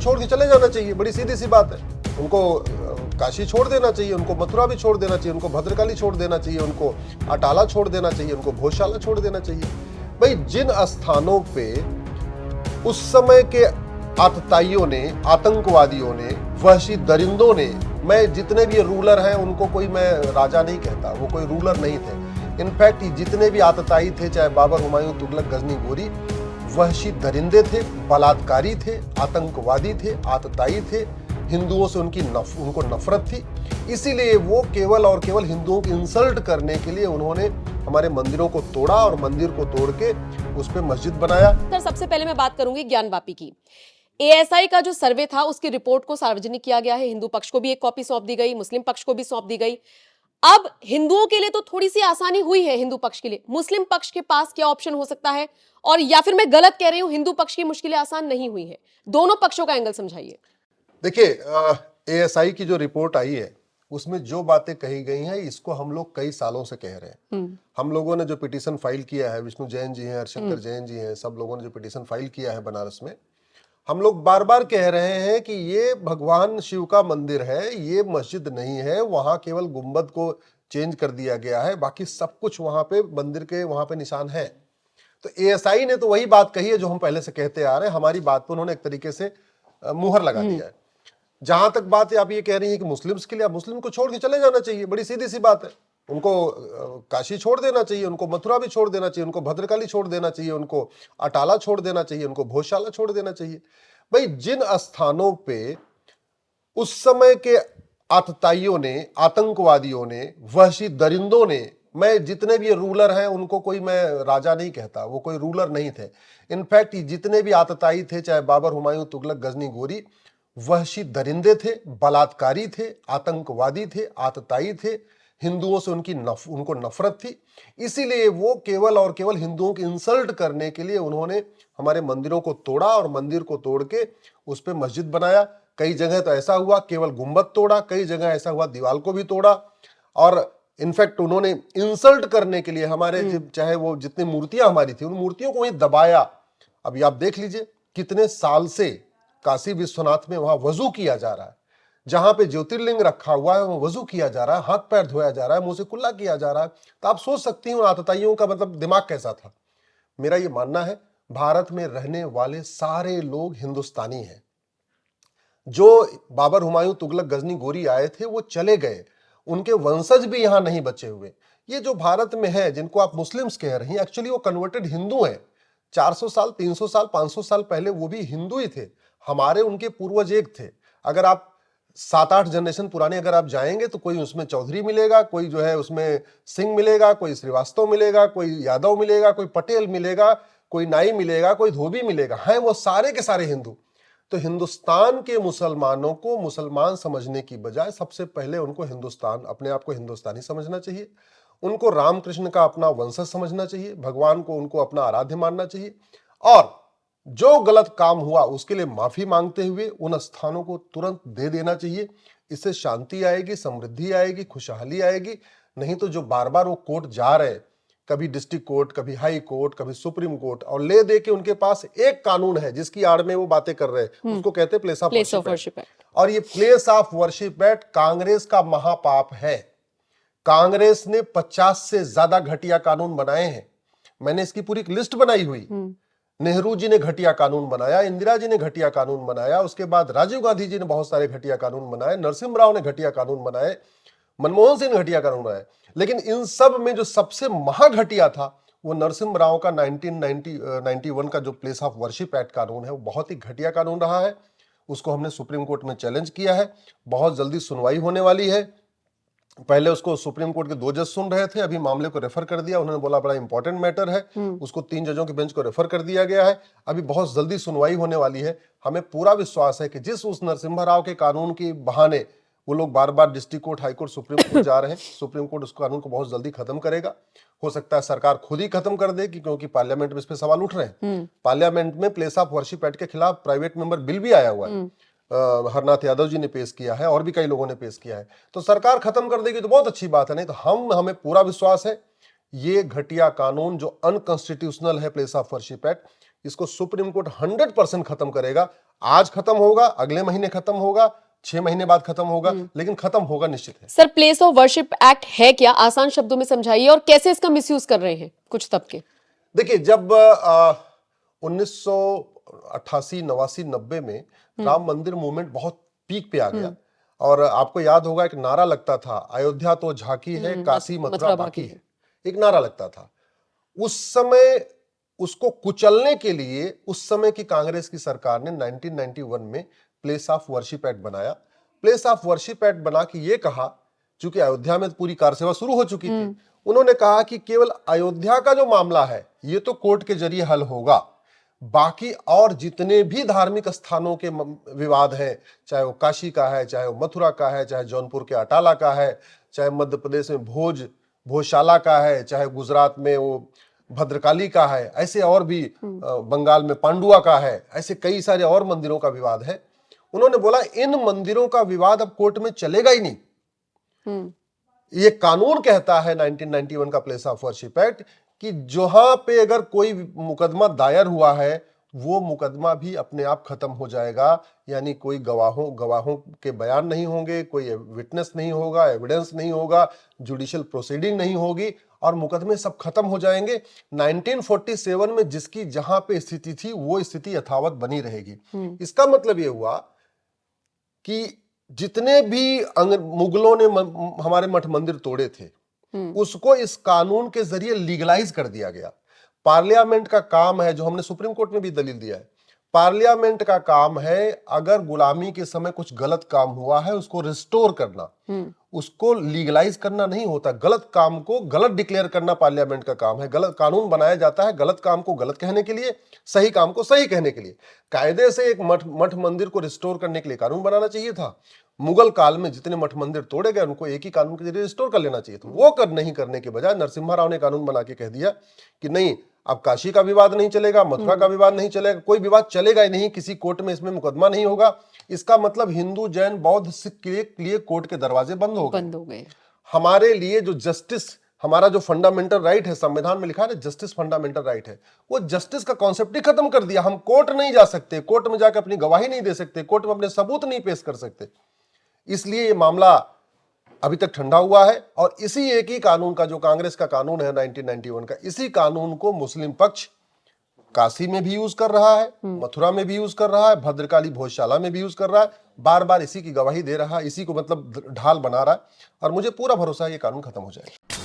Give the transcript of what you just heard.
छोड़ के चले जाना चाहिए, बड़ी सीधी सी बात है। उनको काशी छोड़ देना चाहिए, उनको मथुरा भी छोड़ देना चाहिए, उनको भद्रकाली छोड़ देना चाहिए, उनको अटाला छोड़ देना चाहिए, उनको भोजशाला छोड़ देना चाहिए। भाई जिन स्थानों पे उस समय के आतताइयों ने, आतंकवादियों ने, वहशी दरिंदों ने, मैं जितने भी रूलर हैं उनको कोई मैं राजा नहीं कहता, वो कोई रूलर नहीं थे। इनफैक्ट जितने भी आतताई थे, चाहे बाबर, हुमायूं, तुगलक, गजनी, गोरी, वहशी दरिंदे थे, बलात्कारी थे, आतंकवादी थे, आतताई थे। हिंदुओं से उनको नफरत थी, इसीलिए वो केवल और केवल हिंदुओं की इंसल्ट करने के लिए उन्होंने हमारे मंदिरों को तोड़ा और मंदिर को तोड़ के उस पे मस्जिद बनाया। सर, सबसे पहले मैं बात करूंगी ज्ञानवापी की। एएसआई का जो सर्वे था उसकी रिपोर्ट को सार्वजनिक किया गया है। हिंदू पक्ष को भी एक कॉपी सौंप दी गई, मुस्लिम पक्ष को भी सौंप दी गई। अब हिंदुओं के लिए तो थोड़ी सी आसानी हुई है, हिंदू पक्ष के लिए। मुस्लिम पक्ष के पास क्या ऑप्शन हो सकता है? और या फिर मैं गलत कह रही हूं, हिंदू पक्ष की मुश्किलें आसान नहीं हुई है? दोनों पक्षों का एंगल समझाइए। देखिए, एएसआई की जो रिपोर्ट आई है उसमें जो बातें कही गई हैं, इसको हम लोग कई सालों से कह रहे हैं। हम लोगों ने जो पिटीशन फाइल किया है, विष्णु जैन जी हैं, हरशंकर जैन जी हैं, सब लोगों ने जो पिटीशन फाइल किया है बनारस में, हम लोग बार बार कह रहे हैं कि ये भगवान शिव का मंदिर है, ये मस्जिद नहीं है। वहां केवल गुंबद को चेंज कर दिया गया है, बाकी सब कुछ वहां पे मंदिर के वहां पे निशान है। तो एएसआई ने तो वही बात कही है जो हम पहले से कहते आ रहे हैं। हमारी बात पर उन्होंने एक तरीके से मुहर लगा दिया है। जहां तक बात है, आप ये कह रही हैं कि मुस्लिम्स के लिए, आप मुस्लिम को छोड़ के चले जाना चाहिए, बड़ी सीधी सी बात है। उनको काशी छोड़ देना चाहिए, उनको मथुरा भी छोड़ देना चाहिए, उनको भद्रकाली छोड़ देना चाहिए, उनको अटाला छोड़ देना चाहिए, उनको भोजशाला छोड़ देना चाहिए। भाई जिन स्थानों पे उस समय के आतताइयों ने, आतंकवादियों ने, वहशी दरिंदों ने, मैं जितने भी रूलर हैं उनको कोई मैं राजा नहीं कहता, वो कोई रूलर नहीं थे। इनफैक्ट जितने भी आतताई थे, चाहे बाबर, हुमायूं, तुगलक, गजनी, गोरी, वहशी दरिंदे थे, बलात्कारी थे, आतंकवादी थे, आतताई थे। हिंदुओं से उनको नफरत थी, इसीलिए वो केवल और केवल हिंदुओं की इंसल्ट करने के लिए उन्होंने हमारे मंदिरों को तोड़ा और मंदिर को तोड़ के उस पे मस्जिद बनाया। कई जगह तो ऐसा हुआ केवल गुंबद तोड़ा, कई जगह ऐसा हुआ दीवार को भी तोड़ा। और इनफैक्ट उन्होंने इंसल्ट करने के लिए हमारे चाहे वो जितनी मूर्तियां हमारी थी, उन मूर्तियों को वहीं दबाया। अभी आप देख लीजिए कितने साल से काशी विश्वनाथ में वहां वजू किया जा रहा है, जहां पे ज्योतिर्लिंग रखा हुआ है वहां वजू किया जा रहा है, हाथ पैर धोया जा रहा है, मुंह से कुल्ला किया जा रहा है। तो आप सोच सकती हैं उन आतताइयों का मतलब दिमाग कैसा था। मेरा ये मानना है भारत में रहने वाले सारे लोग हिंदुस्तानी हैं। जो बाबर, हुमायूं, तुगलक, गजनी, गोरी आए थे वो चले गए, उनके वंशज भी यहां नहीं बचे हुए। ये जो भारत में है, जिनको आप मुस्लिम्स कह रही हैं, एक्चुअली वो कन्वर्टेड हिंदू हैं। 400 साल, 300 साल, 500 साल पहले वो भी हिंदू ही थे। हमारे उनके पूर्वज एक थे। अगर आप 7-8 जनरेशन पुराने अगर आप जाएंगे तो कोई उसमें चौधरी मिलेगा, कोई जो है उसमें सिंह मिलेगा, कोई श्रीवास्तव मिलेगा, कोई यादव मिलेगा, कोई पटेल मिलेगा, कोई नाई मिलेगा, कोई धोबी मिलेगा। हैं वो सारे के सारे हिंदू। तो हिंदुस्तान के मुसलमानों को मुसलमान समझने की बजाय सबसे पहले उनको हिंदुस्तान, अपने आप को हिंदुस्तानी समझना चाहिए। उनको रामकृष्ण का अपना वंशज समझना चाहिए, भगवान को उनको अपना आराध्य मानना चाहिए, और जो गलत काम हुआ उसके लिए माफी मांगते हुए उन स्थानों को तुरंत दे देना चाहिए। इससे शांति आएगी, समृद्धि आएगी, खुशहाली आएगी। नहीं तो जो बार बार वो कोर्ट जा रहे, कभी डिस्ट्रिक्ट कोर्ट, कभी हाई कोर्ट, कभी सुप्रीम कोर्ट, और ले दे के उनके पास एक कानून है जिसकी आड़ में वो बातें कर रहे हैं, उसको कहते हैं प्लेस ऑफ वर्शिप एक्ट। और ये place of worship act Congress का महापाप है। कांग्रेस ने 50 से ज्यादा घटिया कानून बनाए हैं। मैंने इसकी पूरी लिस्ट बनाई हुई। नेहरू जी ने घटिया कानून बनाया, इंदिरा जी ने घटिया कानून बनाया, उसके बाद राजीव गांधी जी ने बहुत सारे घटिया कानून बनाए, नरसिम्हा राव ने घटिया कानून बनाए, मनमोहन सिंह ने घटिया कानून बनाए। लेकिन इन सब में जो सबसे महाघटिया था वो नरसिम्हा राव का 1991 का जो प्लेस ऑफ वर्शिप एक्ट कानून है, वो बहुत ही घटिया कानून रहा है। उसको हमने सुप्रीम कोर्ट में चैलेंज किया है, बहुत जल्दी सुनवाई होने वाली है। पहले उसको सुप्रीम कोर्ट के 2 जज सुन रहे थे, अभी मामले को रेफर कर दिया। उन्होंने बोला बड़ा इंपॉर्टेंट मैटर है, उसको 3 जजों के बेंच को रेफर कर दिया गया है। अभी बहुत जल्दी सुनवाई होने वाली है। हमें पूरा विश्वास है कि जिस उस नरसिम्हा राव के कानून के बहाने वो लोग बार बार district court, high court, supreme court जा रहे हैं, सुप्रीम कोर्ट उस कानून को बहुत जल्दी खत्म करेगा। हो सकता है सरकार खुद ही खत्म कर दे, क्योंकि पार्लियामेंट में इस पे सवाल उठ रहे हैं। पार्लियामेंट में प्लेस ऑफ वर्शिप एक्ट के खिलाफ प्राइवेट मेंबर बिल भी आया हुआ है, हरनाथ यादव जी ने पेश किया है और भी कई लोगों ने पेश किया है। तो सरकार खत्म कर देगी तो बहुत अच्छी बात है। नहीं तो हमें पूरा विश्वास है ये घटिया कानून जो अनकॉन्स्टिट्यूशनल है, प्लेस ऑफ वर्शिप एक्ट, इसको सुप्रीम कोर्ट 100% खत्म करेगा। आज खत्म होगा, अगले महीने खत्म होगा, 6 महीने बाद खत्म होगा, लेकिन खत्म होगा निश्चित है। Sir, place of worship act है क्या, आसान शब्दों में समझाइए, और कैसे इसका मिसयूज कर रहे हैं कुछ तबके? देखिए, जब 1988, 89, 90 में राम मंदिर मूवमेंट बहुत पीक पे आ गया, और आपको याद होगा एक नारा लगता था, अयोध्या तो झांकी है, काशी मथुरा बाकी है, एक नारा लगता था। उस समय उसको कुचलने के लिए उस समय की कांग्रेस की सरकार ने 1991 में प्लेस ऑफ वर्शिप एक्ट बनाया। प्लेस ऑफ वर्शिप एक्ट बना के ये कहा, चूंकि अयोध्या में पूरी कारसेवा शुरू हो चुकी थी, उन्होंने कहा कि केवल अयोध्या का जो मामला है ये तो कोर्ट के जरिए हल होगा, बाकी और जितने भी धार्मिक स्थानों के विवाद हैं, चाहे वो काशी का है, चाहे वो मथुरा का है, चाहे जौनपुर के अटाला का है, चाहे मध्य प्रदेश में भोजशाला का है, चाहे गुजरात में वो भद्रकाली का है, ऐसे और भी बंगाल में पांडुआ का है, ऐसे कई सारे और मंदिरों का विवाद है। उन्होंने बोला इन मंदिरों का विवाद अब कोर्ट में चलेगा ही नहीं। ये कानून कहता है 1991 का प्लेस ऑफ वर्शिप एक्ट कि जहां पे अगर कोई मुकदमा दायर हुआ है वो मुकदमा भी अपने आप खत्म हो जाएगा, यानी कोई गवाहों के बयान नहीं होंगे, कोई विटनेस नहीं होगा, एविडेंस नहीं होगा, जुडिशियल प्रोसीडिंग नहीं होगी, और मुकदमे सब खत्म हो जाएंगे। 1947 में जिसकी जहां पे स्थिति थी वो स्थिति यथावत बनी रहेगी। इसका मतलब ये हुआ कि जितने भी मुगलों ने हमारे मठ मंदिर तोड़े थे उसको इस कानून के जरिए लीगलाइज कर दिया गया। पार्लियामेंट का काम है, जो हमने सुप्रीम कोर्ट में भी दलील दिया है, पार्लियामेंट का काम है अगर गुलामी के समय कुछ गलत काम हुआ है उसको रिस्टोर करना, उसको लीगलाइज करना नहीं होता। गलत काम को गलत डिक्लेयर करना पार्लियामेंट का काम है। गलत कानून बनाया जाता है गलत काम को गलत कहने के लिए, सही काम को सही कहने के लिए। कायदे से एक मठ मंदिर को रिस्टोर करने के लिए कानून बनाना चाहिए था। मुगल काल में जितने मठ मंदिर तोड़े गए उनको एक ही कानून के जरिए रिस्टोर कर लेना चाहिए था। वो नहीं करने के बजाय नरसिम्हा राव ने कानून बना के कह दिया कि नहीं, अब काशी का विवाद नहीं चलेगा, मथुरा का विवाद नहीं चलेगा, कोई विवाद चलेगा ही नहीं, किसी कोर्ट में इसमें मुकदमा नहीं होगा। इसका मतलब हिंदू, जैन, बौद्ध, सिख के लिए कोर्ट के दरवाजे बंद हो गए। हमारे लिए जो जस्टिस, हमारा जो फंडामेंटल राइट है, संविधान में लिखा है जस्टिस फंडामेंटल राइट है, वो जस्टिस का कॉन्सेप्ट ही खत्म कर दिया। हम कोर्ट नहीं जा सकते, कोर्ट में जाकर अपनी गवाही नहीं दे सकते, कोर्ट में अपने सबूत नहीं पेश कर सकते। इसलिए ये मामला अभी तक ठंडा हुआ है, और इसी एक ही कानून का, जो कांग्रेस का कानून है 1991 का, इसी कानून को मुस्लिम पक्ष काशी में भी यूज कर रहा है, मथुरा में भी यूज कर रहा है, भद्रकाली भोजशाला में भी यूज कर रहा है, बार बार इसी की गवाही दे रहा है, इसी को मतलब ढाल बना रहा है, और मुझे पूरा भरोसा है ये कानून खत्म हो जाएगा।